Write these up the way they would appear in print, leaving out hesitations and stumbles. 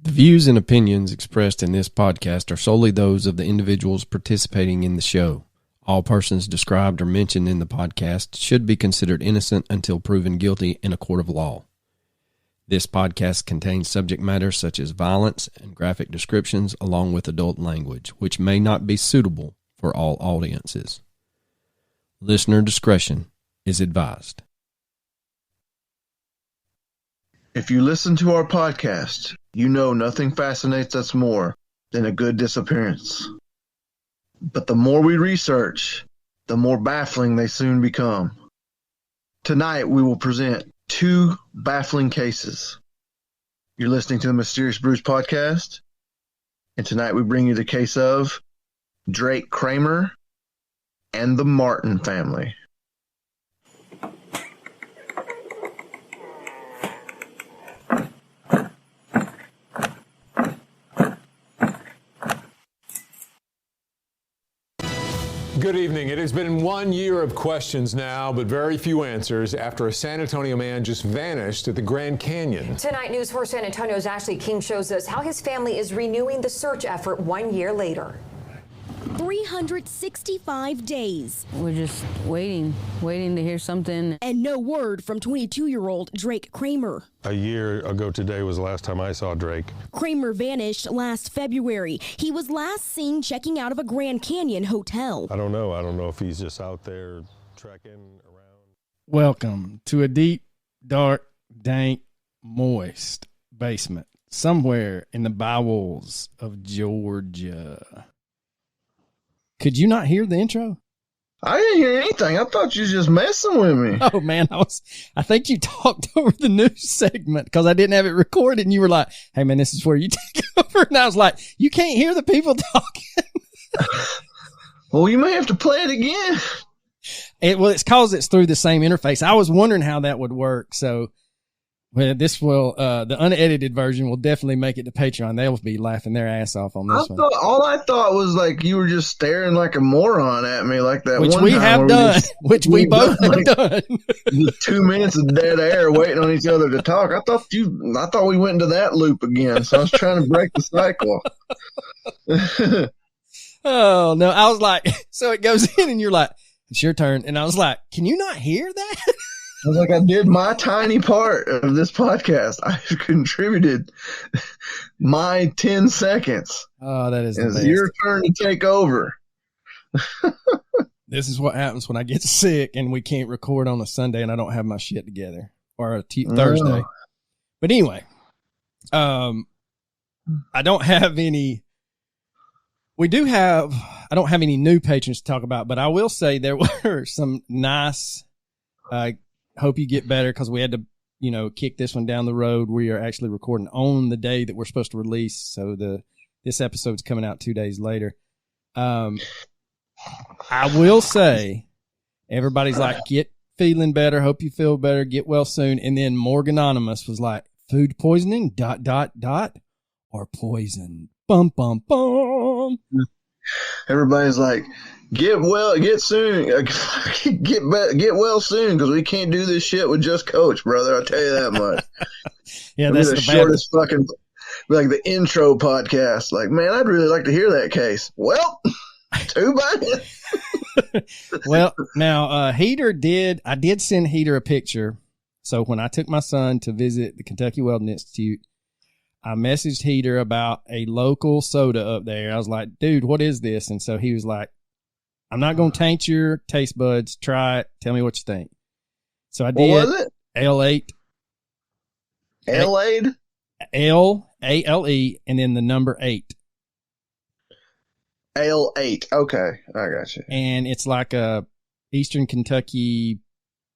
The views and opinions expressed in this podcast are solely those of the individuals participating in the show. All persons described or mentioned in the podcast should be considered innocent until proven guilty in a court of law. This podcast contains subject matter such as violence and graphic descriptions along with adult language, which may not be suitable for all audiences. Listener discretion is advised. If you listen to our podcast, you know nothing fascinates us more than a good disappearance. But the more we research, the more baffling they soon become. Tonight, we will present two baffling cases. You're listening to the Mysterious Brews podcast, and tonight we bring you the case of Drake Kramer and the Martin family. Good evening. It has been 1 year of questions now, but very few answers after a San Antonio man just vanished at the Grand Canyon. Tonight, News 4 San Antonio's Ashley King shows us how his family is renewing the search effort 1 year later. 365 days. We're just waiting to hear something. And no word from 22-year-old Drake Kramer. A year ago today was the last time I saw Drake. Kramer vanished last February. He was last seen checking out of a Grand Canyon hotel. I don't know if he's just out there trekking around. Welcome to a deep, dark, dank, moist basement somewhere in the bowels of Georgia. Could you not hear the intro? I didn't hear anything. I thought you was just messing with me. Oh man, I think you talked over the news segment because I didn't have it recorded and you were like, hey man, this is where you take over. And I was like, you can't hear the people talking. Well, you may have to play it again. It's because it's through the same interface. I was wondering how that would work. So this will, the unedited version will definitely make it to Patreon. They'll be laughing their ass off on this one. All I thought was like you were just staring like a moron at me like that. Which one we time have done. Which we both have done. 2 minutes of dead air waiting on each other to talk. I thought we went into that loop again. So I was trying to break the cycle. Oh no. I was like, so it goes in and you're like, it's your turn. And I was like, can you not hear that? I was like, I did my tiny part of this podcast. I contributed my 10 seconds. Oh, that is It's your turn to take over. This is what happens when I get sick and we can't record on a Sunday and I don't have my shit together or a Thursday. But anyway, I don't have any. I don't have any new patrons to talk about, but I will say there were some nice. Hope you get better because we had to, kick this one down the road. We are actually recording on the day that we're supposed to release. So this episode's coming out 2 days later. I will say everybody's like, get feeling better. Hope you feel better. Get well soon. And then Morgan Anonymous was like, food poisoning, ... or poison. Bum, bum, bum. Everybody's like, get soon, get well soon, because we can't do this shit with just Coach, brother. I'll tell you that much. Yeah, that's the shortest fucking, like the intro podcast. Like, man, I'd really like to hear that case. Well, too bad. Well, now I did send Heater a picture. So when I took my son to visit the Kentucky Welding Institute, I messaged Heater about a local soda up there. I was like, dude, what is this? And so he was like, I'm not going to taint your taste buds. Try it. Tell me what you think. So I did. What was it? L8. L8? L-A-L-E and then the number 8. L8. Okay. I got you. And it's like a Eastern Kentucky,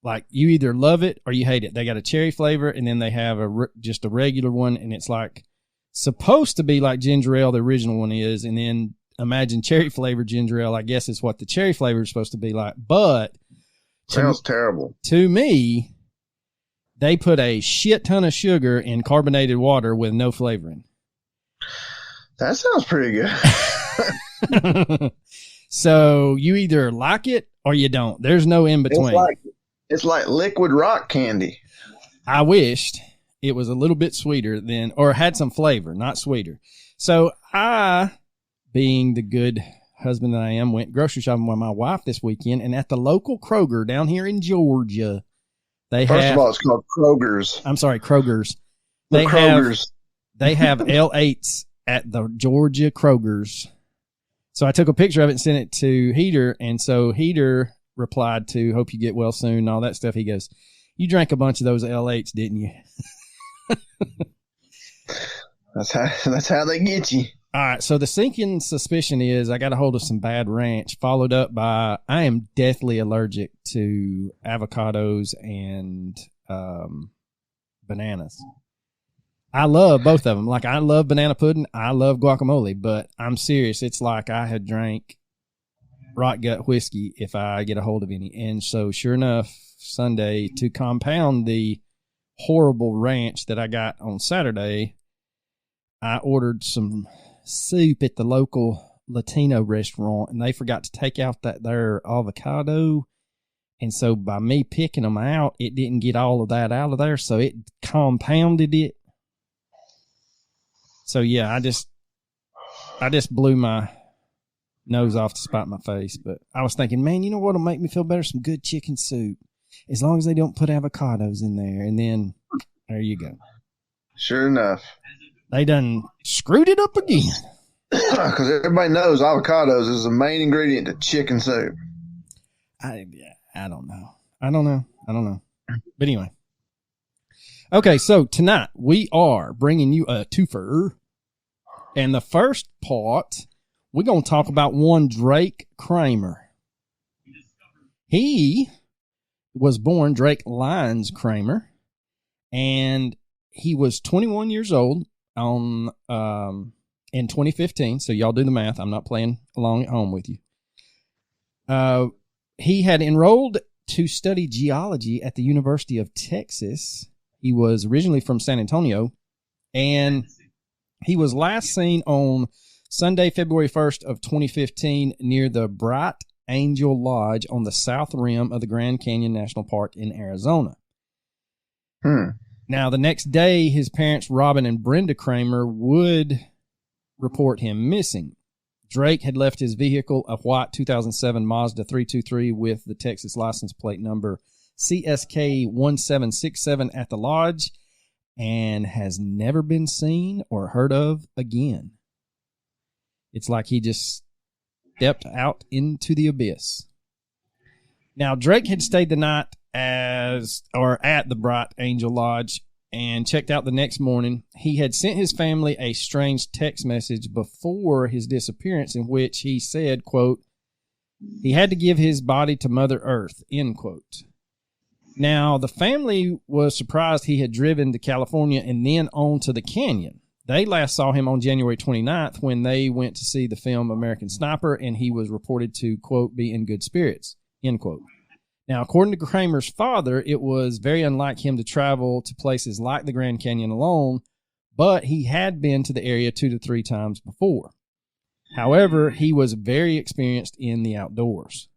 like you either love it or you hate it. They got a cherry flavor and then they have just a regular one. And it's like supposed to be like ginger ale, the original one is. And then imagine cherry flavored ginger ale. I guess is what the cherry flavor is supposed to be like. But sounds terrible. To me, they put a shit ton of sugar in carbonated water with no flavoring. That sounds pretty good. So you either like it or you don't. There's no in between. It's like liquid rock candy. I wished. it was a little bit sweeter than, or had some flavor, not sweeter. So I, being the good husband that I am, went grocery shopping with my wife this weekend, and at the local Kroger down here in Georgia, First of all, it's called Kroger's. I'm sorry, Kroger's. They have L8s at the Georgia Kroger's. So I took a picture of it and sent it to Heater, and so Heater replied to "Hope you get well soon" and all that stuff. He goes, "You drank a bunch of those L8s, didn't you?" That's how they get you. All right, so the sinking suspicion is I got a hold of some bad ranch, followed up by I am deathly allergic to avocados and bananas. I love both of them. Like, I love banana pudding. I love guacamole, but I'm serious. It's like I had drank rot gut whiskey if I get a hold of any. And so sure enough, Sunday, to compound the horrible ranch that I got on Saturday, I ordered some soup at the local Latino restaurant, and they forgot to take out their avocado. And so by me picking them out, it didn't get all of that out of there. So it compounded it. So yeah, I just blew my nose off to spite my face. But I was thinking, man, you know what'll make me feel better? Some good chicken soup. As long as they don't put avocados in there. And then there you go. Sure enough. They done screwed it up again. Because everybody knows avocados is the main ingredient to chicken soup. I don't know. But anyway. Okay, so tonight we are bringing you a twofer. And the first part, we're going to talk about one Drake Kramer. He was born Drake Lyons Kramer, and he was 21 years old in 2015. So y'all do the math. I'm not playing along at home with you. He had enrolled to study geology at the University of Texas. He was originally from San Antonio, and he was last seen on Sunday, February 1st of 2015 near the Bright Angel Lodge on the south rim of the Grand Canyon National Park in Arizona. Now, the next day, his parents, Robin and Brenda Kramer, would report him missing. Drake had left his vehicle, a white 2007 Mazda 323 with the Texas license plate number CSK 1767 at the lodge, and has never been seen or heard of again. It's like he just stepped out into the abyss. Now, Drake had stayed the night at the Bright Angel Lodge and checked out the next morning. He had sent his family a strange text message before his disappearance in which he said, quote, "He had to give his body to Mother Earth," end quote. Now, the family was surprised he had driven to California and then on to the canyon. They last saw him on January 29th when they went to see the film American Sniper, and he was reported to, quote, "be in good spirits," end quote. Now, according to Kramer's father, it was very unlike him to travel to places like the Grand Canyon alone, but he had been to the area 2 to 3 times before. However, he was very experienced in the outdoors.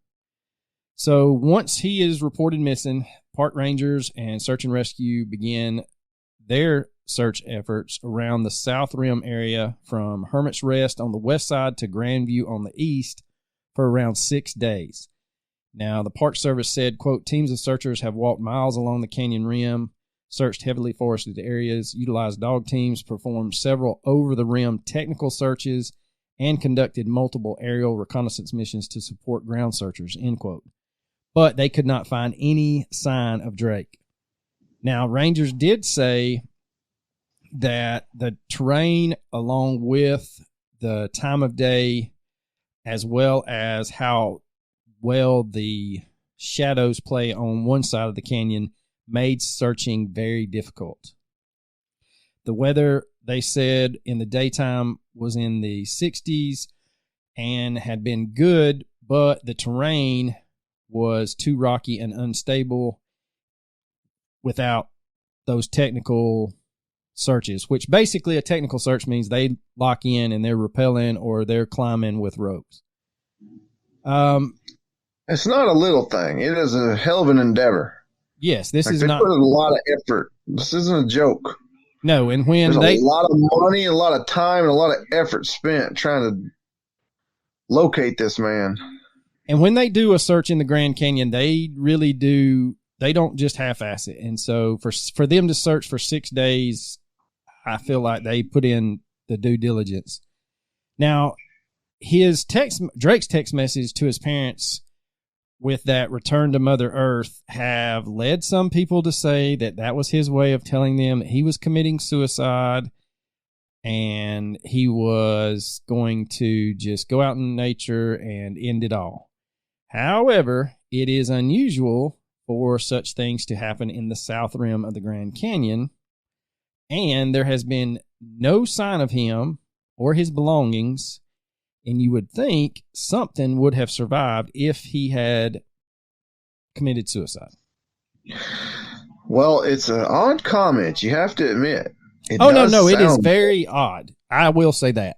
So once he is reported missing, park rangers and search and rescue began their search efforts around the South Rim area from Hermit's Rest on the west side to Grandview on the east for around 6 days. Now, the Park Service said, quote, "Teams of searchers have walked miles along the canyon rim, searched heavily forested areas, utilized dog teams, performed several over-the-rim technical searches, and conducted multiple aerial reconnaissance missions to support ground searchers," end quote. But they could not find any sign of Drake. Now, rangers did say that the terrain, along with the time of day, as well as how well the shadows play on one side of the canyon, made searching very difficult. The weather, they said, in the daytime was in the 60s and had been good, but the terrain was too rocky and unstable without those technical searches, which basically a technical search means they lock in and they're rappelling or they're climbing with ropes. It's not a little thing. It is a hell of an endeavor. Yes, this Like, is they not. put in a lot of effort. This isn't a joke. No, and when There's a lot of money, a lot of time, and a lot of effort spent trying to locate this man. And when they do a search in the Grand Canyon, they really do. They don't just half-ass it. And so for them to search for 6 days, I feel like they put in the due diligence. Now, Drake's text message to his parents with that return to Mother Earth have led some people to say that that was his way of telling them that he was committing suicide and he was going to just go out in nature and end it all. However, it is unusual for such things to happen in the south rim of the Grand Canyon, and there has been no sign of him or his belongings, and you would think something would have survived if he had committed suicide. Well, it's an odd comment, you have to admit. It is very odd. I will say that.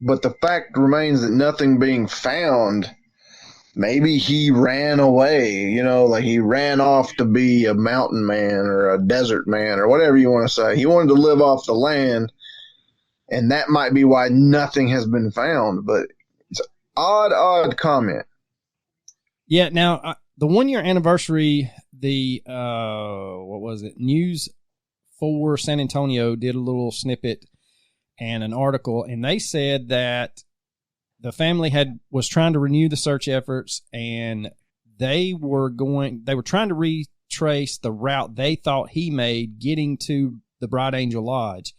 But the fact remains that nothing being found, maybe he ran away, like he ran off to be a mountain man or a desert man or whatever you want to say. He wanted to live off the land, and that might be why nothing has been found. But it's an odd comment. Yeah, now, the 1-year anniversary, the, what was it, News for San Antonio did a little snippet and an article, and they said that the family was trying to renew the search efforts, and they were trying to retrace the route they thought he made getting to the Bright Angel Lodge.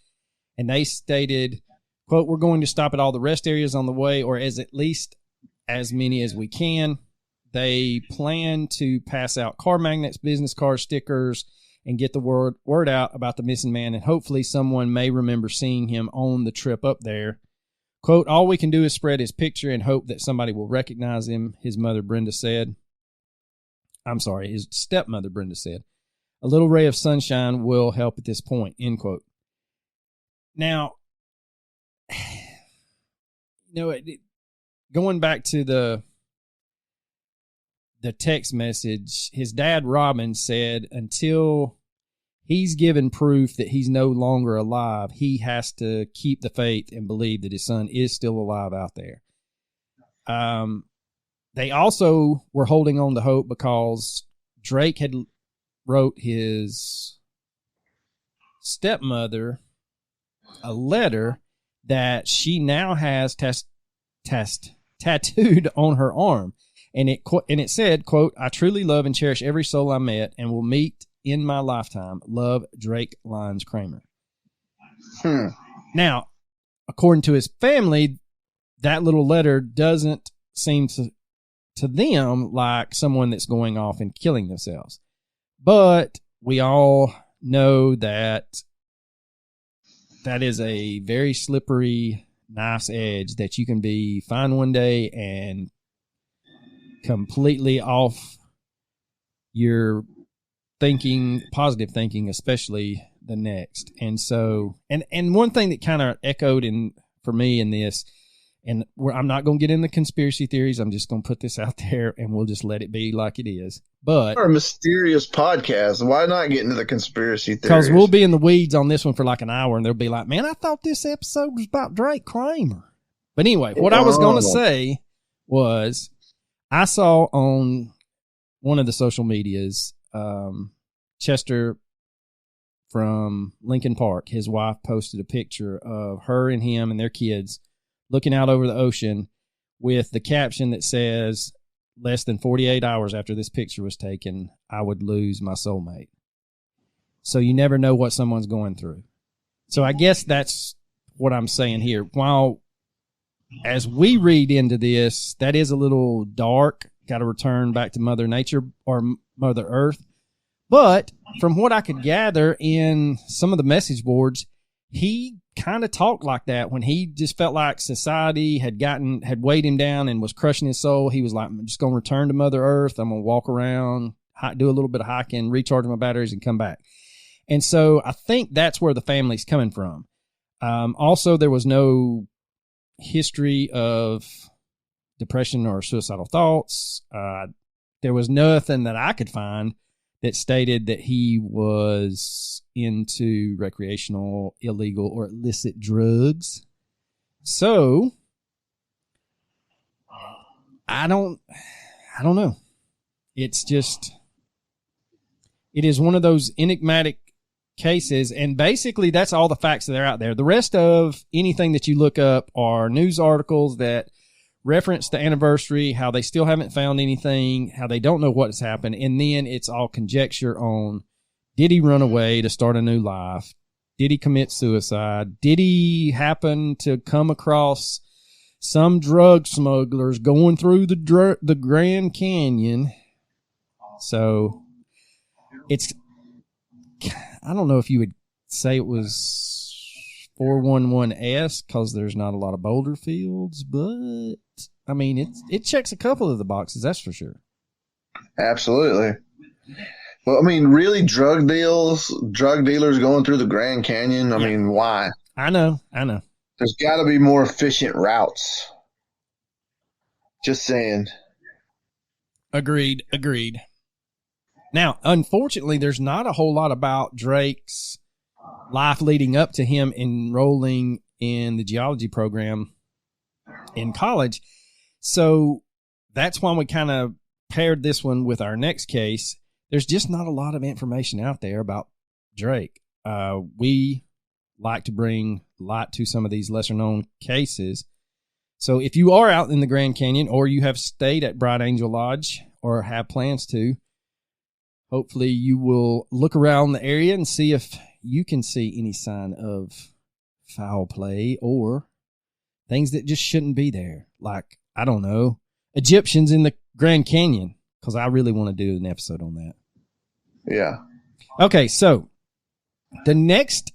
And they stated, quote, "We're going to stop at all the rest areas on the way, or at least as many as we can." They plan to pass out car magnets, business card stickers, and get the word out about the missing man, and hopefully someone may remember seeing him on the trip up there. Quote, "All we can do is spread his picture and hope that somebody will recognize him," his mother, Brenda, said. I'm sorry, his stepmother, Brenda, said. "A little ray of sunshine will help at this point," end quote. Now, going back to the text message, his dad, Robin, said until he's given proof that he's no longer alive, he has to keep the faith and believe that his son is still alive out there. They also were holding on to hope because Drake had wrote his stepmother a letter that she now has tattooed on her arm. And it said, quote, "I truly love and cherish every soul I met and will meet in my lifetime. Love, Drake Lyons Kramer." Now, according to his family, that little letter doesn't seem to them like someone that's going off and killing themselves. But we all know that is a very slippery, nice edge that you can be fine one day and completely off your thinking, positive thinking, especially the next. And so, and one thing that kind of echoed for me in this, and I'm not going to get into conspiracy theories. I'm just going to put this out there and we'll just let it be like it is. But our mysterious podcast, why not get into the conspiracy theories? Because we'll be in the weeds on this one for like an hour and they'll be like, "Man, I thought this episode was about Drake Kramer." But anyway, what I was going to say was, I saw on one of the social medias, Chester from Lincoln Park, his wife posted a picture of her and him and their kids looking out over the ocean with the caption that says, "Less than 48 hours after this picture was taken, I would lose my soulmate." So you never know what someone's going through. So I guess that's what I'm saying here. While as we read into this, that is a little dark, got to return back to Mother Nature or Mother Earth. But from what I could gather in some of the message boards, he kind of talked like that when he just felt like society had weighed him down and was crushing his soul. He was like, "I'm just going to return to Mother Earth. I'm going to walk around, do a little bit of hiking, recharge my batteries, and come back." And so I think that's where the family's coming from. Also, there was no history of depression or suicidal thoughts. There was nothing that I could find that stated that he was into recreational, illegal, or illicit drugs. So I don't know. It's just, it is one of those enigmatic cases, and basically that's all the facts that are out there. The rest of anything that you look up are news articles that reference the anniversary, how they still haven't found anything, how they don't know what has happened, and then it's all conjecture on, did he run away to start a new life? Did he commit suicide? Did he happen to come across some drug smugglers going through the Grand Canyon? So it's, I don't know if you would say it was 411S because there's not a lot of boulder fields, but I mean, it checks a couple of the boxes, that's for sure. Absolutely. Well, I mean, really, drug dealers going through the Grand Canyon. I mean, why? I know. There's got to be more efficient routes. Just saying. Agreed. Now, unfortunately, there's not a whole lot about Drake's life leading up to him enrolling in the geology program in college. So that's why we kind of paired this one with our next case. There's just not a lot of information out there about Drake. We like to bring light to some of these lesser known cases. So if you are out in the Grand Canyon, or you have stayed at Bright Angel Lodge or have plans to, hopefully you will look around the area and see if you can see any sign of foul play or things that just shouldn't be there. Like, I don't know, Egyptians in the Grand Canyon, because I really want to do an episode on that. Yeah. Okay, so the next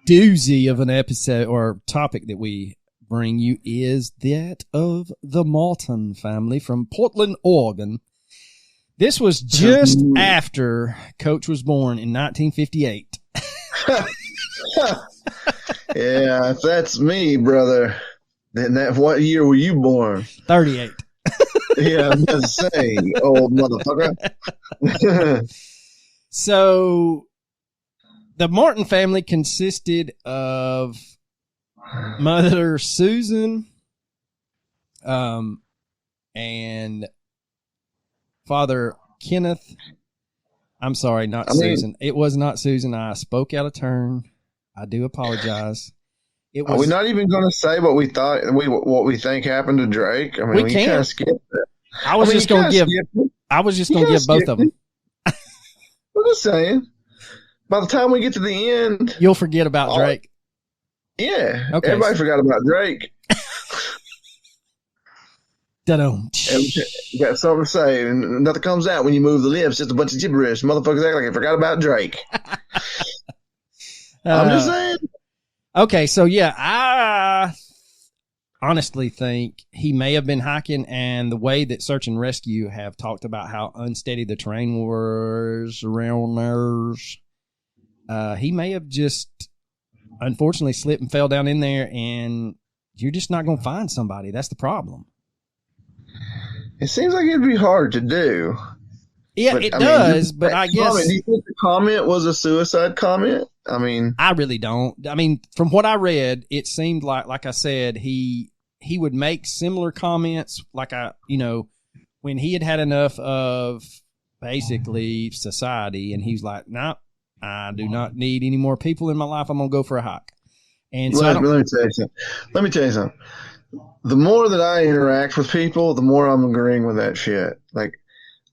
doozy of an episode or topic that we bring you is that of the Martin family from Portland, Oregon. This was just after Coach was born in 1958. Yeah, if that's me, brother, then what year were you born? 38. Yeah, I'm going to say, old motherfucker. So the Martin family consisted of Mother Susan, and Father Kenneth. I'm sorry, Susan. It was not Susan. I spoke out of turn. I do apologize. Are we not even going to say what we thought, what we think happened to Drake? I mean, we kind of skipped it. I was just going to give both of them. I'm just saying. By the time we get to the end, you'll forget about Drake. Yeah. Okay. Everybody forgot about Drake. You got something to say, and nothing comes out when you move the lips. Just a bunch of gibberish. Motherfuckers act like I forgot about Drake. I'm just saying. Okay, so yeah, I honestly think he may have been hiking, and the way that search and rescue have talked about how unsteady the terrain was around there, he may have just unfortunately slipped and fell down in there, and you're just not going to find somebody. That's the problem. It seems like it'd be hard to do. Yeah, it does, but I guess... Do you think the comment was a suicide comment? I mean... I really don't. I mean, from what I read, it seemed like I said, he would make similar comments when he had enough of basically society, and he's like, "Nope, I do not need any more people in my life. I'm going to go for a hike." And so let me tell you something. The more that I interact with people, the more I'm agreeing with that shit. Like,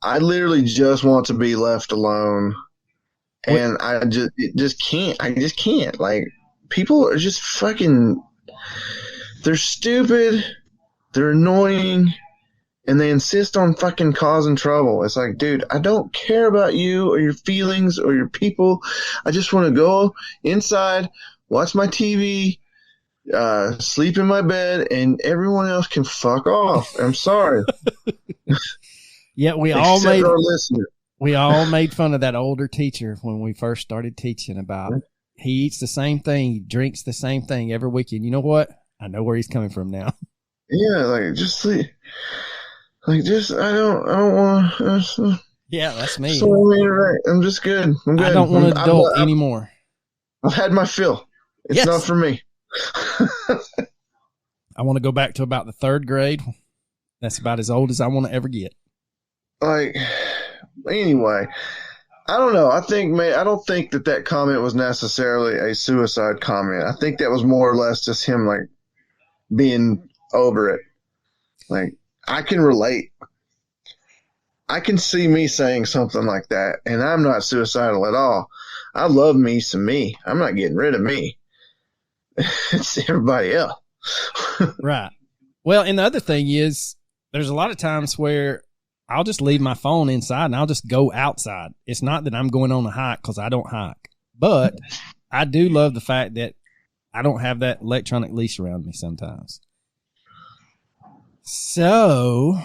I literally just want to be left alone, and I just can't. Like, people are just fucking. They're stupid. They're annoying. And they insist on fucking causing trouble. It's like, dude, I don't care about you or your feelings or your people. I just want to go inside, watch my TV, sleep in my bed, and everyone else can fuck off. I'm sorry. Yeah, we all made fun of that older teacher when we first started teaching about he eats the same thing, he drinks the same thing every weekend. You know what? I know where he's coming from now. Yeah, like just sleep. Like, just, I don't want to. Yeah, that's me. So, I mean, right, I'm just good. I'm good. I don't want to adult anymore. I've had my fill. It's not for me. I want to go back to about the third grade. That's about as old as I want to ever get. Like, anyway, I don't know. I don't think that comment was necessarily a suicide comment. I think that was more or less just him, like, being over it. Like, I can relate. I can see me saying something like that, and I'm not suicidal at all. I love me some me. I'm not getting rid of me. It's everybody else. Right. Well, and the other thing is, there's a lot of times where I'll just leave my phone inside and I'll just go outside. It's not that I'm going on a hike because I don't hike, but I do love the fact that I don't have that electronic leash around me sometimes. So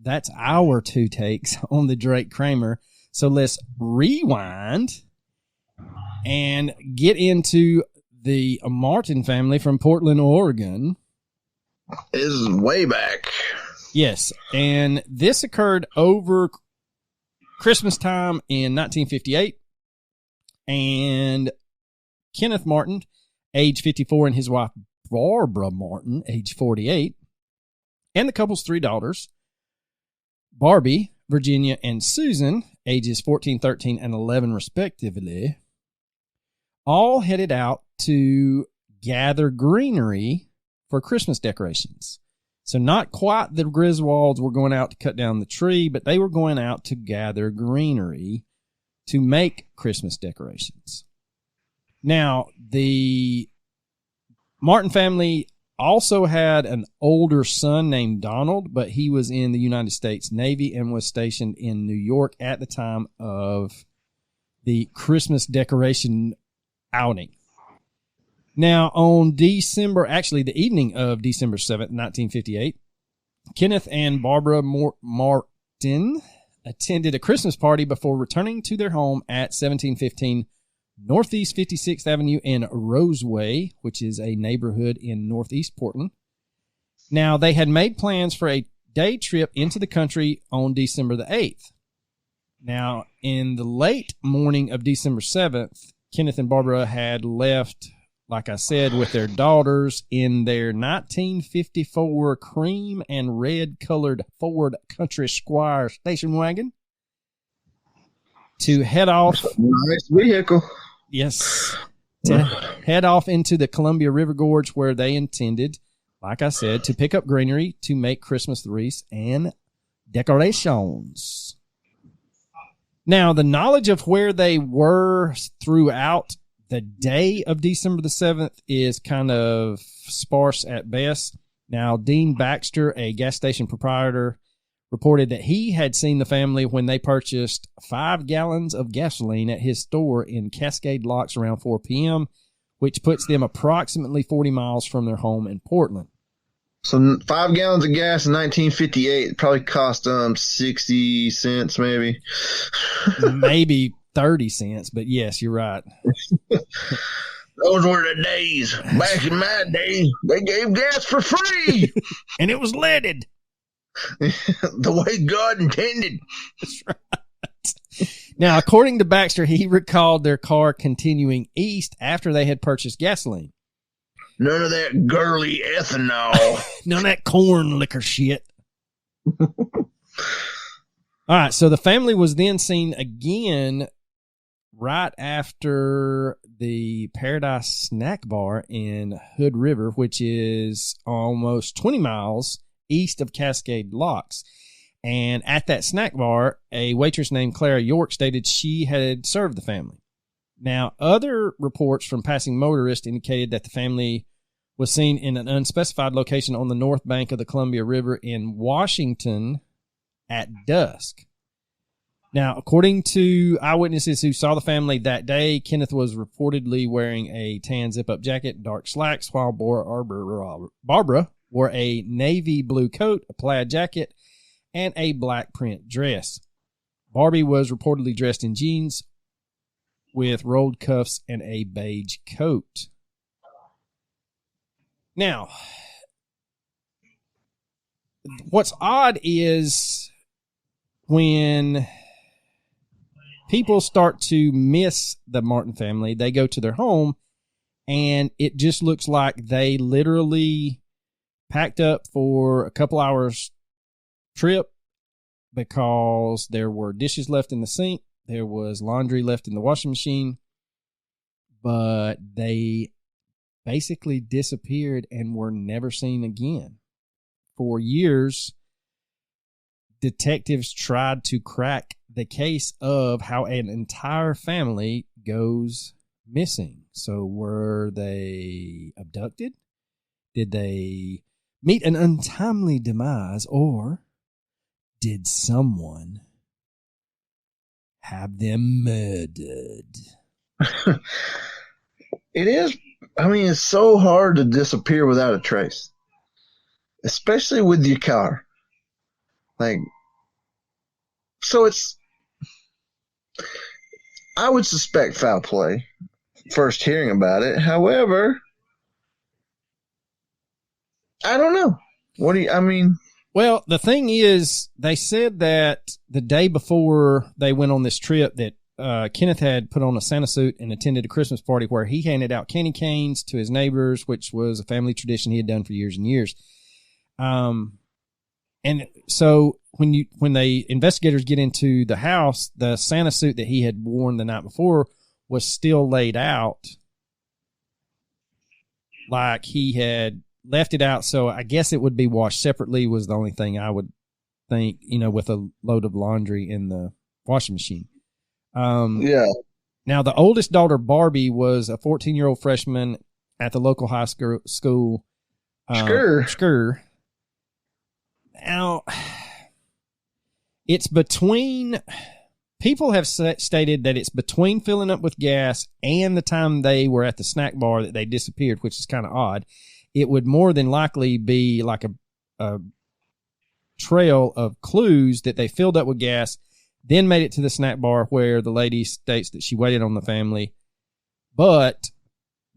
that's our 2 takes on the Drake Kramer. So let's rewind and get into the Martin family from Portland, Oregon. This is way back. Yes, and this occurred over Christmas time in 1958, and Kenneth Martin, age 54, and his wife Barbara Martin, age 48, and the couple's 3 daughters, Barbie, Virginia, and Susan, ages 14, 13, and 11 respectively, all headed out to gather greenery for Christmas decorations. So not quite the Griswolds were going out to cut down the tree, but they were going out to gather greenery to make Christmas decorations. Now, the Martin family also had an older son named Donald, but he was in the United States Navy and was stationed in New York at the time of the Christmas decoration outing. Now, on the evening of December 7th, 1958, Kenneth and Barbara Martin attended a Christmas party before returning to their home at 1715 Northeast 56th Avenue in Roseway, which is a neighborhood in Northeast Portland. Now, they had made plans for a day trip into the country on December the 8th. Now, in the late morning of December 7th, Kenneth and Barbara had left, like I said, with their daughters in their 1954 cream and red colored Ford Country Squire station wagon to head off. Nice vehicle. Yes. To head off into the Columbia River Gorge, where they intended, like I said, to pick up greenery to make Christmas wreaths and decorations. Now, the knowledge of where they were throughout the day of December the 7th is kind of sparse at best. Now, Dean Baxter, a gas station proprietor, reported that he had seen the family when they purchased 5 gallons of gasoline at his store in Cascade Locks around 4 p.m., which puts them approximately 40 miles from their home in Portland. So 5 gallons of gas in 1958 probably cost them 60 cents, maybe. Maybe 30 cents, but yes, you're right. Those were the days. Back in my day, they gave gas for free. And it was leaded. The way God intended. That's right. Now, according to Baxter, he recalled their car continuing east after they had purchased gasoline. None of that girly ethanol. None of that corn liquor shit. All right, so the family was then seen again right after the Paradise Snack Bar in Hood River, which is almost 20 miles east of Cascade Locks. And at that snack bar, a waitress named Clara York stated she had served the family. Now, other reports from passing motorists indicated that the family was seen in an unspecified location on the north bank of the Columbia River in Washington at dusk. Now, according to eyewitnesses who saw the family that day, Kenneth was reportedly wearing a tan zip-up jacket, dark slacks, while Barbara wore a navy blue coat, a plaid jacket, and a black print dress. Barbie was reportedly dressed in jeans with rolled cuffs and a beige coat. Now, what's odd is when people start to miss the Martin family. They go to their home, and it just looks like they literally packed up for a couple hours trip because there were dishes left in the sink. There was laundry left in the washing machine, but they basically disappeared and were never seen again. For years, detectives tried to crack the case of how an entire family goes missing. So were they abducted? Did they meet an untimely demise, or did someone have them murdered? It is. I mean, it's so hard to disappear without a trace, especially with your car. Like, so it's. I would suspect foul play first hearing about it. However, I don't know. What do you, I mean? Well, the thing is, they said that the day before they went on this trip that Kenneth had put on a Santa suit and attended a Christmas party where he handed out candy canes to his neighbors, which was a family tradition he had done for years and years. And so when the investigators get into the house, the Santa suit that he had worn the night before was still laid out like he had left it out. So I guess it would be washed separately was the only thing I would think, with a load of laundry in the washing machine. Yeah. Now, the oldest daughter, Barbie, was a 14-year-old freshman at the local high school. Skur. Now, it's between... People have stated that it's between filling up with gas and the time they were at the snack bar that they disappeared, which is kind of odd. It would more than likely be like a trail of clues that they filled up with gas, then made it to the snack bar where the lady states that she waited on the family, but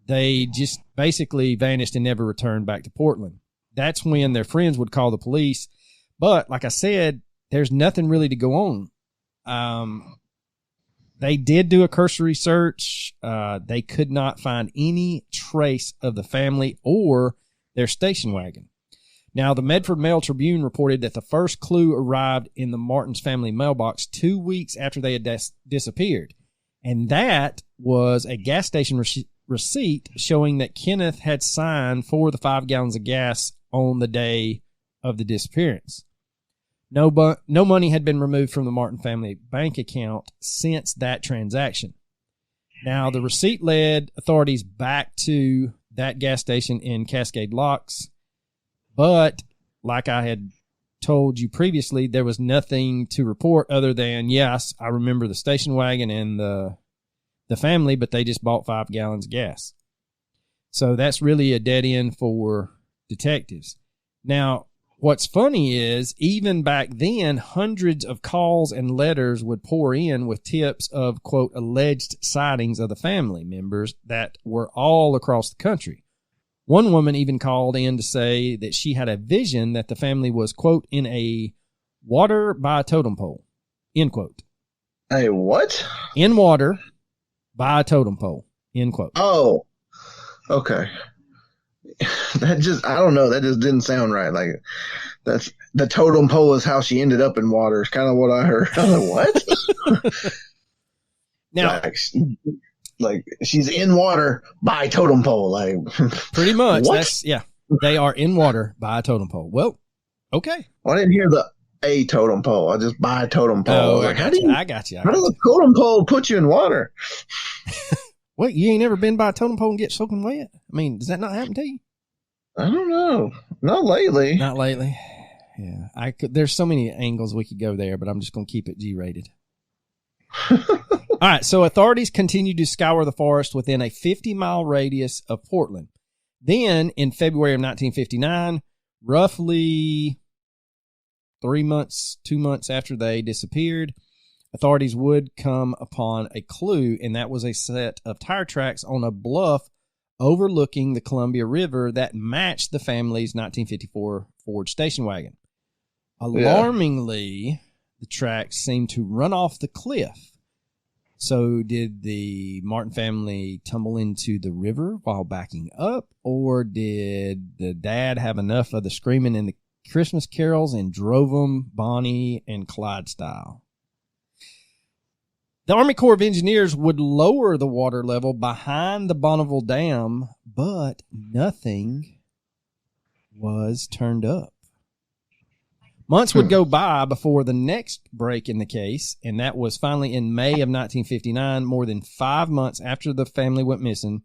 they just basically vanished and never returned back to Portland. That's when their friends would call the police. But like I said, there's nothing really to go on. They did do a cursory search. They could not find any trace of the family or their station wagon. Now, the Medford Mail Tribune reported that the first clue arrived in the Martins family mailbox 2 weeks after they had disappeared. And that was a gas station receipt showing that Kenneth had signed for the 5 gallons of gas on the day of the disappearance. No money had been removed from the Martin family bank account since that transaction. Now, the receipt led authorities back to that gas station in Cascade Locks, but like I had told you previously, there was nothing to report other than, yes, I remember the station wagon and the family, but they just bought 5 gallons of gas. So that's really a dead end for detectives. Now, what's funny is, even back then, hundreds of calls and letters would pour in with tips of, quote, alleged sightings of the family members that were all across the country. One woman even called in to say that she had a vision that the family was, quote, in a water by a totem pole, end quote. A what? In water by a totem pole, end quote. Oh, okay. That just, I don't know. That just didn't sound right. Like, that's the totem pole is how she ended up in water. Is kind of what I heard. I was like, what? Now, like she's in water by totem pole. Like, pretty much. What? That's, yeah. They are in water by a totem pole. Well, okay. Well, I didn't hear a totem pole. I just by a totem pole. Oh, like, I got you. How does a totem pole put you in water? Wait, you ain't never been by a totem pole and get soaking wet? I mean, does that not happen to you? I don't know. Not lately. Not lately. Yeah, there's so many angles we could go there, but I'm just going to keep it G-rated. All right, so authorities continued to scour the forest within a 50-mile radius of Portland. Then, in February of 1959, roughly 2 months after they disappeared, authorities would come upon a clue, and that was a set of tire tracks on a bluff overlooking the Columbia River that matched the family's 1954 Ford station wagon. Alarmingly, the tracks seemed to run off the cliff So did the Martin family tumble into the river while backing up, or did the dad have enough of the screaming and the Christmas carols and drove them Bonnie and Clyde style? The Army Corps of Engineers would lower the water level behind the Bonneville Dam, but nothing was turned up. Months would go by before the next break in the case, and that was finally in May of 1959, more than 5 months after the family went missing.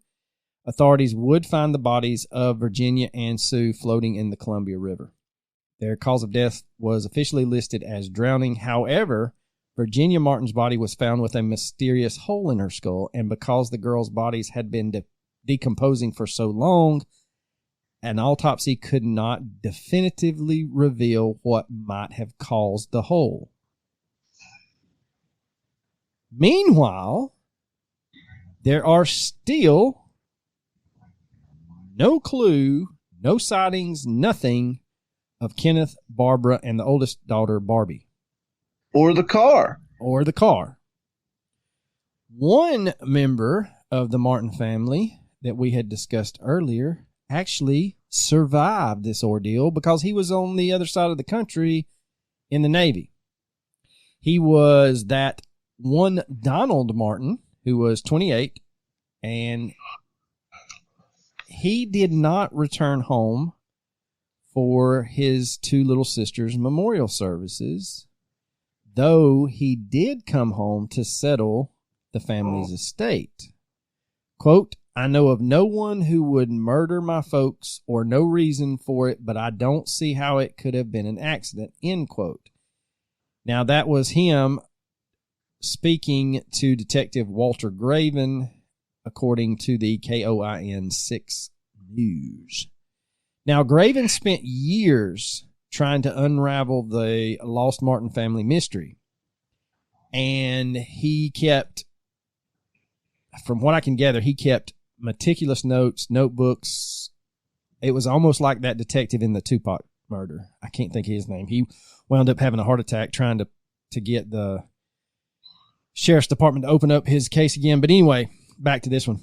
Authorities would find the bodies of Virginia and Sue floating in the Columbia River. Their cause of death was officially listed as drowning. However, Virginia Martin's body was found with a mysterious hole in her skull, and because the girls' bodies had been decomposing for so long, an autopsy could not definitively reveal what might have caused the hole. Meanwhile, there are still no clue, no sightings, nothing of Kenneth, Barbara, and the oldest daughter, Barbie. Or the car. One member of the Martin family that we had discussed earlier actually survived this ordeal because he was on the other side of the country in the Navy. He was that one Donald Martin, who was 28, and he did not return home for his two little sisters' memorial services, though he did come home to settle the family's estate. Quote, I know of no one who would murder my folks or no reason for it, but I don't see how it could have been an accident, end quote. Now, that was him speaking to Detective Walter Graven, according to the KOIN 6 News. Now, Graven spent years trying to unravel the lost Martin family mystery, and he kept, from what I can gather, he kept meticulous notes, notebooks. It was almost like that detective in the Tupac murder. I can't think of his name. He wound up having a heart attack trying to get the sheriff's department to open up his case again. But anyway, back to this one.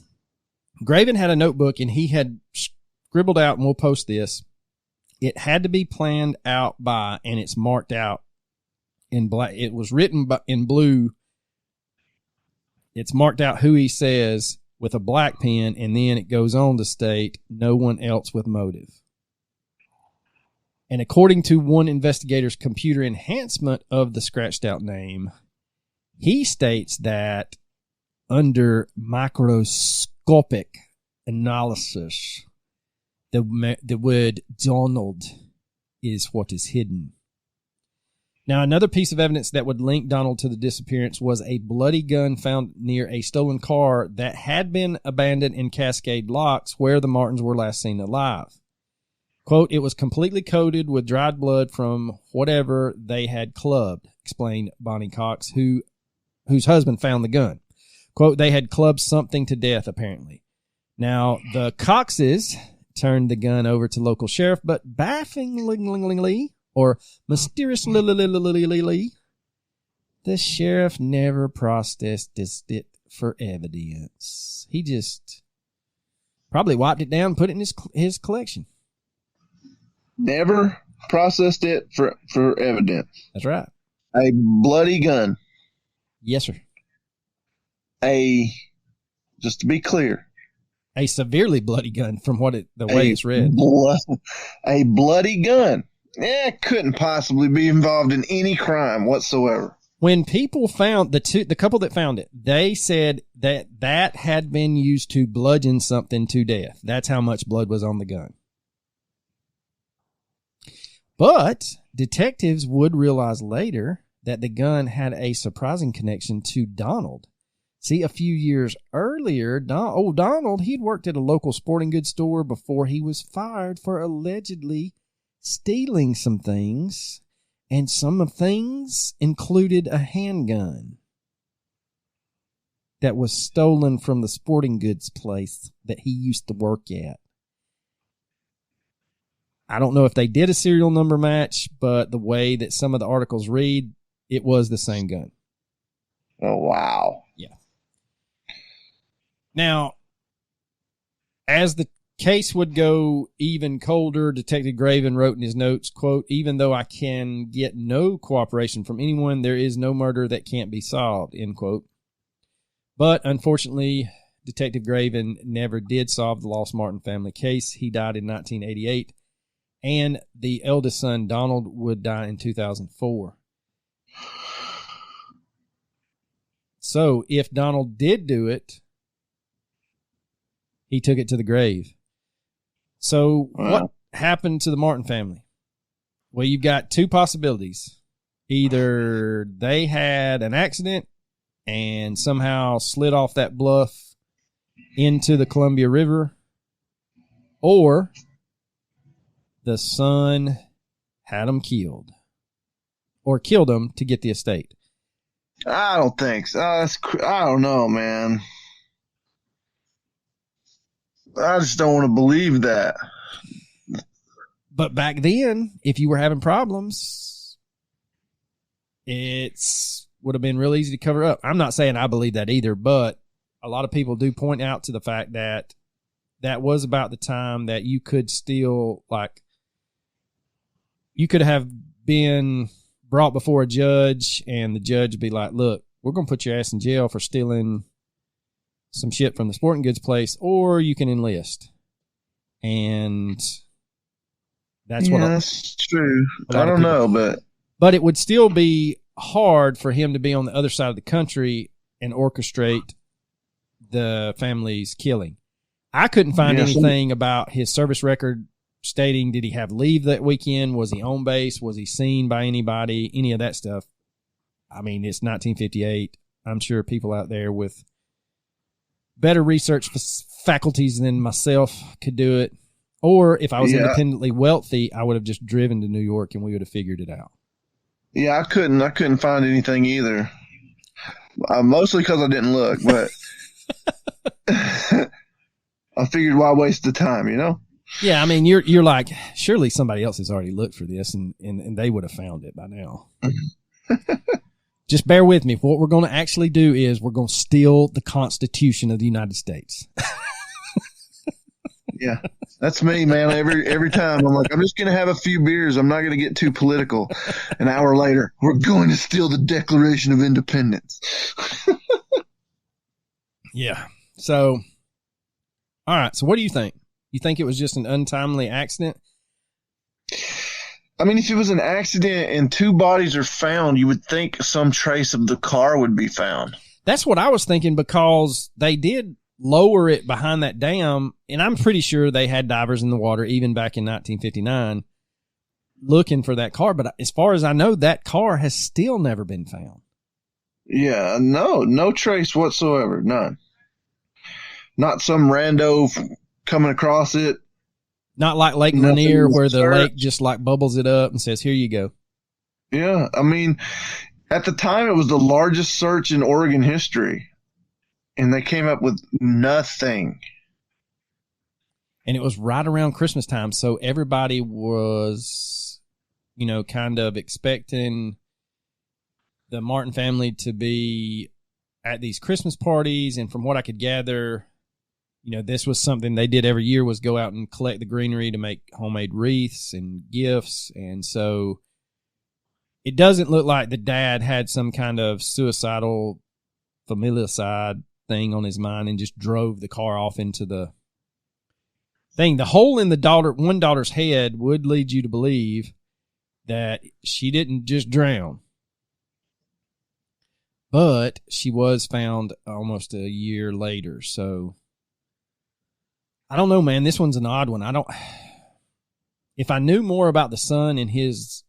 Graven had a notebook, and he had scribbled out, and we'll post this. It had to be planned out by, and it's marked out in black. It was written in blue. It's marked out who he says with a black pen, and then it goes on to state no one else with motive. And according to one investigator's computer enhancement of the scratched out name, he states that under microscopic analysis, the word Donald is what is hidden. Now, another piece of evidence that would link Donald to the disappearance was a bloody gun found near a stolen car that had been abandoned in Cascade Locks, where the Martins were last seen alive. Quote, it was completely coated with dried blood from whatever they had clubbed, explained Bonnie Cox, whose husband found the gun. Quote, they had clubbed something to death, apparently. Now, the Coxes turned the gun over to local sheriff, but bafflingly, or mysteriously, the sheriff never processed it for evidence. He just probably wiped it down, put it in his collection. Never processed it for evidence. That's right. A bloody gun. Yes, sir. Just to be clear, a severely bloody gun from the way it's read. A bloody gun. Couldn't possibly be involved in any crime whatsoever. When people found the couple that found it, they said that had been used to bludgeon something to death. That's how much blood was on the gun. But detectives would realize later that the gun had a surprising connection to Donald. See, a few years earlier, Donald, he'd worked at a local sporting goods store before he was fired for allegedly stealing some things, and some of things included a handgun that was stolen from the sporting goods place that he used to work at. I don't know if they did a serial number match, but the way that some of the articles read, it was the same gun. Oh, wow. Yeah. Now, as the case would go even colder, Detective Graven wrote in his notes, quote, "Even though I can get no cooperation from anyone, there is no murder that can't be solved," end quote. But unfortunately, Detective Graven never did solve the Lost Martin family case. He died in 1988, and the eldest son, Donald, would die in 2004. So if Donald did do it, he took it to the grave. So what happened to the Martin family? Well, you've got two possibilities. Either they had an accident and somehow slid off that bluff into the Columbia River, or the son had them killed or killed them to get the estate. I don't think so. I don't know, man. I just don't want to believe that. But back then, if you were having problems, it's would have been real easy to cover up. I'm not saying I believe that either, but a lot of people do point out to the fact that that was about the time that you could still, like, you could have been brought before a judge and the judge would be like, look, we're going to put your ass in jail for stealing some shit from the sporting goods place, or you can enlist. And that's that's true. I don't know, but it would still be hard for him to be on the other side of the country and orchestrate the family's killing. I couldn't find anything about his service record stating, did he have leave that weekend? Was he on base? Was he seen by anybody? Any of that stuff. I mean, it's 1958. I'm sure people out there with better research faculties than myself could do it. Or if I was independently wealthy, I would have just driven to New York and we would have figured it out. Yeah, I couldn't find anything either. Mostly because I didn't look, but I figured why waste the time, you know? Yeah, I mean, you're like, surely somebody else has already looked for this and they would have found it by now. Just bear with me. What we're going to actually do is we're going to steal the Constitution of the United States. Yeah, that's me, man. Every time I'm like, I'm just going to have a few beers. I'm not going to get too political. An hour later, we're going to steal the Declaration of Independence. Yeah. So, all right. So what do you think? You think it was just an untimely accident? I mean, if it was an accident and two bodies are found, you would think some trace of the car would be found. That's what I was thinking, because they did lower it behind that dam, and I'm pretty sure they had divers in the water even back in 1959 looking for that car. But as far as I know, that car has still never been found. Yeah, no trace whatsoever. None. Not some rando coming across it. Not like Lake Lanier where the lake just like bubbles it up and says, here you go. Yeah, I mean, at the time it was the largest search in Oregon history, and they came up with nothing. And it was right around Christmas time, so everybody was, kind of expecting the Martin family to be at these Christmas parties, and from what I could gather, this was something they did every year, was go out and collect the greenery to make homemade wreaths and gifts. And so it doesn't look like the dad had some kind of suicidal familicide thing on his mind and just drove the car off into the thing. The hole in one daughter's head would lead you to believe that she didn't just drown. But she was found almost a year later, so I don't know, man. This one's an odd one. If I knew more about the son and his,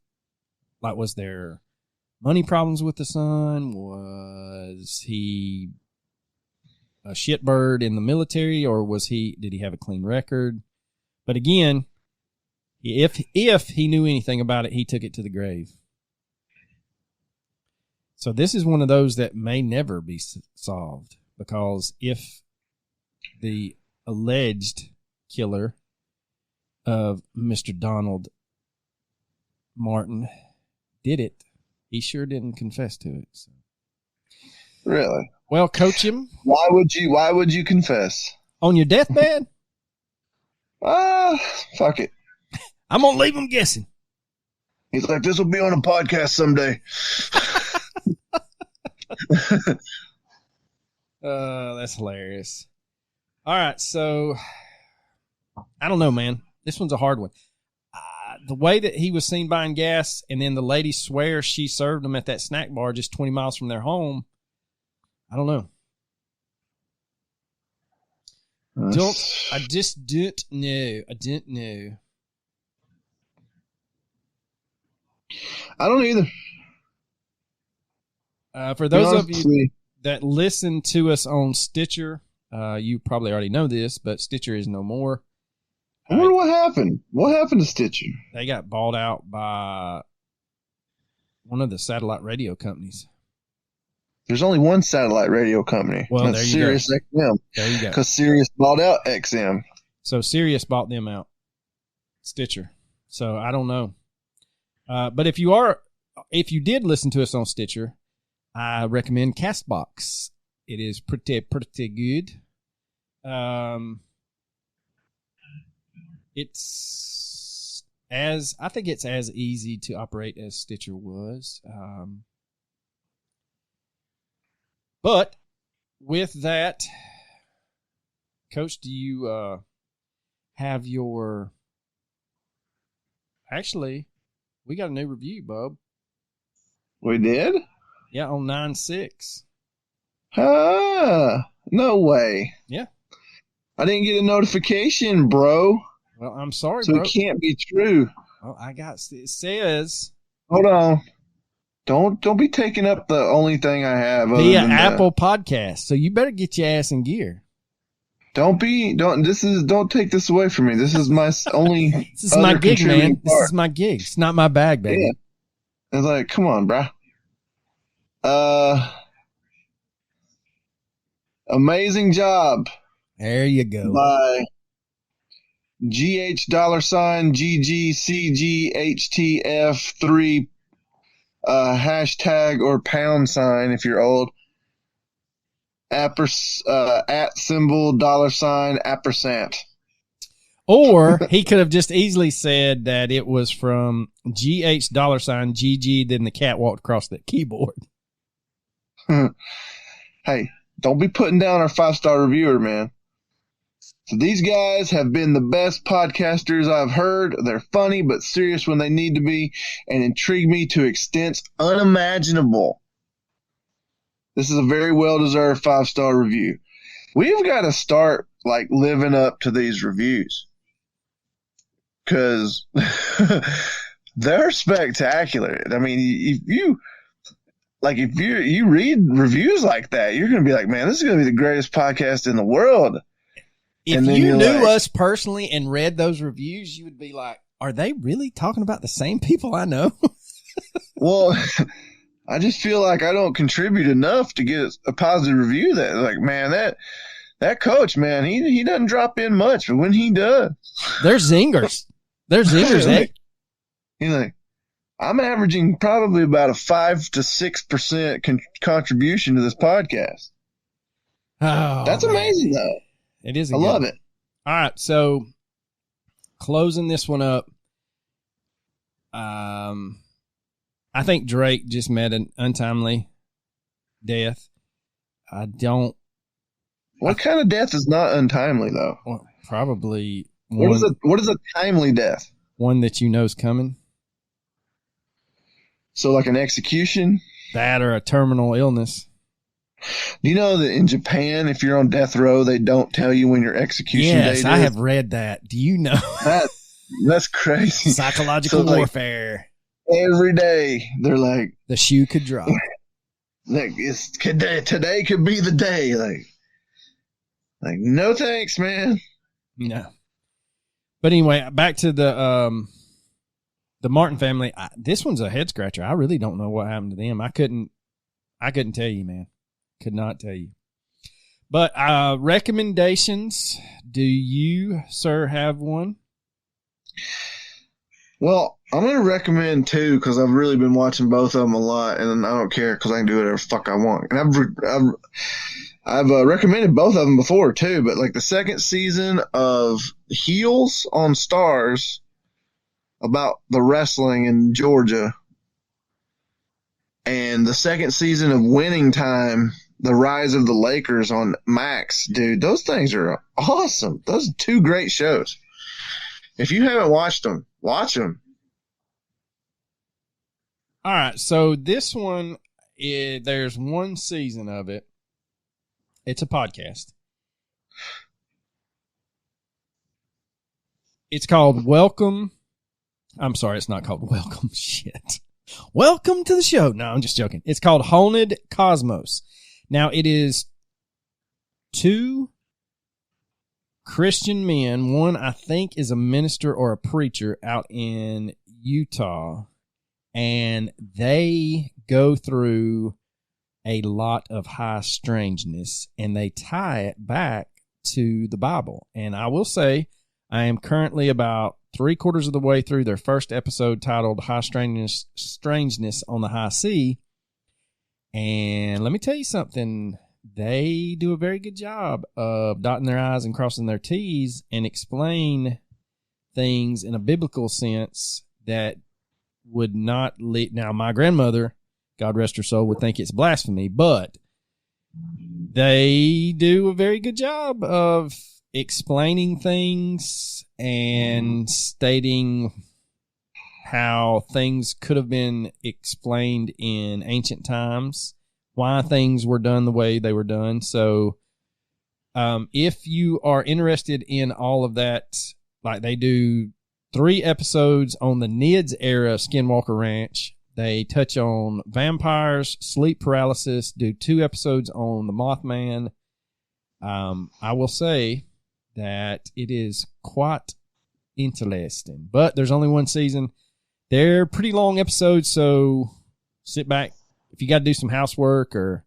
like, was there money problems with the son? Was he a shitbird in the military, or did he have a clean record? But again, if he knew anything about it, he took it to the grave. So this is one of those that may never be solved, because if the alleged killer of Mr. Donald Martin did it, he sure didn't confess to it. So. Really? Well, coach him Why would you confess? on your deathbed. Fuck it. I'm gonna leave him guessing. He's like, this will be on a podcast someday. That's hilarious. All right, so I don't know, man. This one's a hard one. The way that he was seen buying gas, and then the lady swears she served him at that snack bar just 20 miles from their home. I don't know. I just don't know. I don't know. I don't either. For those of you that listen to us on Stitcher, you probably already know this, but Stitcher is no more. I wonder what happened. What happened to Stitcher? They got bought out by one of the satellite radio companies. There's only one satellite radio company. Well, that's Sirius XM. There you go. Because Sirius bought out XM. So Sirius bought them out. Stitcher. So I don't know. But if you did listen to us on Stitcher, I recommend Castbox. It is pretty good. I think it's as easy to operate as Stitcher was. But with that, Coach, do you have your... Actually, we got a new review, bub. We did? Yeah, on 9/6. No way. Yeah. I didn't get a notification, bro. Well, I'm sorry, so bro. It can't be true. Well, it says... Hold on. Don't be taking up the only thing I have. Via Apple Podcast. So you better get your ass in gear. Don't take this away from me. This is my only. This is my gig, man. This is my gig. It's not my bag, baby. Yeah. It's like, come on, bro. Amazing job. There you go. By GH$GGCGHTF3 hashtag or pound sign if you're old. @ symbol $ampersand. Or he could have just easily said that it was from GH$GG, then the cat walked across the keyboard. Hey, don't be putting down our 5-star reviewer, man. So these guys have been the best podcasters I've heard. They're funny but serious when they need to be and intrigue me to extents unimaginable. This is a very well-deserved 5-star review. We've got to start living up to these reviews because they're spectacular. I mean, if you read reviews like that, you're going to be like, man, this is going to be the greatest podcast in the world. If you knew us personally and read those reviews, you would be like, are they really talking about the same people I know? Well, I just feel like I don't contribute enough to get a positive review. That man, that coach, man, he doesn't drop in much, but when he does, they're zingers. They're zingers, eh? He's like, I'm averaging probably about a 5 to 6% contribution to this podcast. Oh, that's amazing, though. It is. I love it. All right, so closing this one up. I think Drake just met an untimely death. What kind of death is not untimely, though? Well, probably. What is a timely death? One that you know is coming. So like an execution? That or a terminal illness. Do you know that in Japan, if you're on death row, they don't tell you when your execution date is? Yes, I have read that. Do you know? That's crazy. Psychological warfare. Every day, they're like... The shoe could drop. Today could be the day. Like, no thanks, man. No. But anyway, back to the Martin family. This one's a head scratcher. I really don't know what happened to them. I couldn't tell you, man. Could not tell you. But recommendations. Do you, sir, have one? Well, I'm going to recommend two because I've really been watching both of them a lot, and I don't care because I can do whatever the fuck I want. And I've recommended both of them before too, but like the second season of Heels on Stars about the wrestling in Georgia, and the second season of Winning Time, the rise of the Lakers on Max, dude, those things are awesome. Those are two great shows. If you haven't watched them, watch them. All right, so this one, there's one season of it. It's a podcast. It's called Welcome. I'm sorry, it's not called Welcome. Shit. Welcome to the show. No, I'm just joking. It's called Haunted Cosmos. Now, it is two Christian men. One, I think, is a minister or a preacher out in Utah. And they go through a lot of high strangeness, and they tie it back to the Bible. And I will say, I am currently about 3/4 of the way through their first episode titled High Strangeness on the High Sea. And let me tell you something. They do a very good job of dotting their I's and crossing their T's and explain things in a biblical sense that would not lead. Now, my grandmother, God rest her soul, would think it's blasphemy, but they do a very good job of explaining things and stating how things could have been explained in ancient times, why things were done the way they were done. So if you are interested in all of that, like they do 3 episodes on the NIDS era of Skinwalker Ranch. They touch on vampires, sleep paralysis, do 2 episodes on the Mothman. I will say that it is quite interesting, but there's only one season. They're pretty long episodes, so sit back. If you got to do some housework or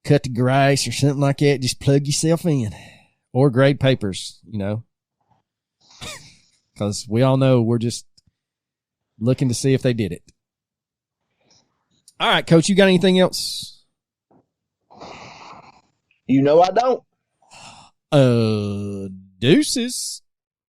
cut the grass or something like that, just plug yourself in or grade papers, you know. Because we all know we're just looking to see if they did it. All right, Coach, you got anything else? You know I don't. Deuces.